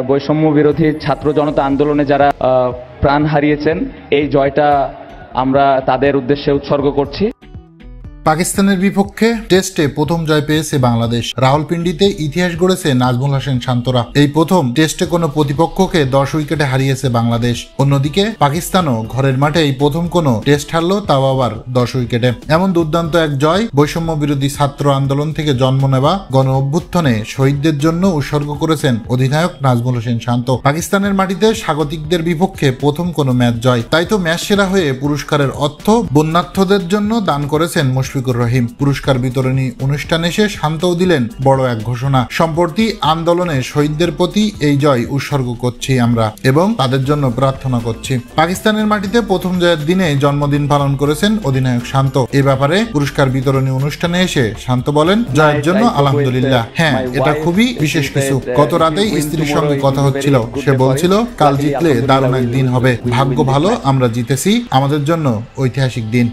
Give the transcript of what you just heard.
বৈষম্য বিরোধী ছাত্র জনতা আন্দোলনে যারা প্রাণ হারিয়েছেন, এই জয়টা আমরা তাদের উদ্দেশ্যে উৎসর্গ করছি। পাকিস্তানের বিপক্ষে টেস্টে প্রথম জয় পেয়েছে বাংলাদেশ। রাওয়ালপিন্ডিতে ইতিহাস গড়েছে নাজমুল হোসেন শান্তরা। এই প্রথম টেস্টে কোনো প্রতিপক্ষকে 10 উইকেটে হারিয়েছে বাংলাদেশ। অন্যদিকে পাকিস্তানও ঘরের মাঠে এই প্রথম কোনো টেস্ট হারলো, তাও আবার 10 উইকেটে। এমন দুর্দান্ত এক জয় বৈষম্য বিরোধী ছাত্র আন্দোলন থেকে জন্ম নেওয়া গণ অভ্যুত্থানে শহীদদের জন্য উৎসর্গ করেছেন অধিনায়ক নাজমুল হোসেন শান্ত। পাকিস্তানের মাটিতে স্বাগতিকদের বিপক্ষে প্রথম কোনো ম্যাচ জয়, তাই তো ম্যাচ সেরা হয়ে পুরস্কারের অর্থ বন্যার্থদের জন্য দান করেছেন মুশফিকুর রহিম। পুরস্কার বিতরণী অনুষ্ঠানে এসে শান্তও দিলেন বড় এক ঘোষণা, সম্প্রতি আন্দোলনে শহীদদের প্রতি এই জয় উৎসর্গ করছি আমরা এবং তাদের জন্য প্রার্থনা করছি। পাকিস্তানের মাটিতে প্রথম জয়ের দিনে জন্মদিন পালন করেছেন অধিনায়ক শান্ত। এ ব্যাপারে পুরস্কার বিতরণী অনুষ্ঠানে এসে শান্ত বলেন, জয়ের জন্য আলহামদুলিল্লাহ। হ্যাঁ, এটা খুবই বিশেষ কিছু। গত রাতেই স্ত্রীর সঙ্গে কথা হচ্ছিল, সে বলছিল কাল জিতলে দারুণ এক দিন হবে। ভাগ্য ভালো আমরা জিতেছি, আমাদের জন্য ঐতিহাসিক দিন।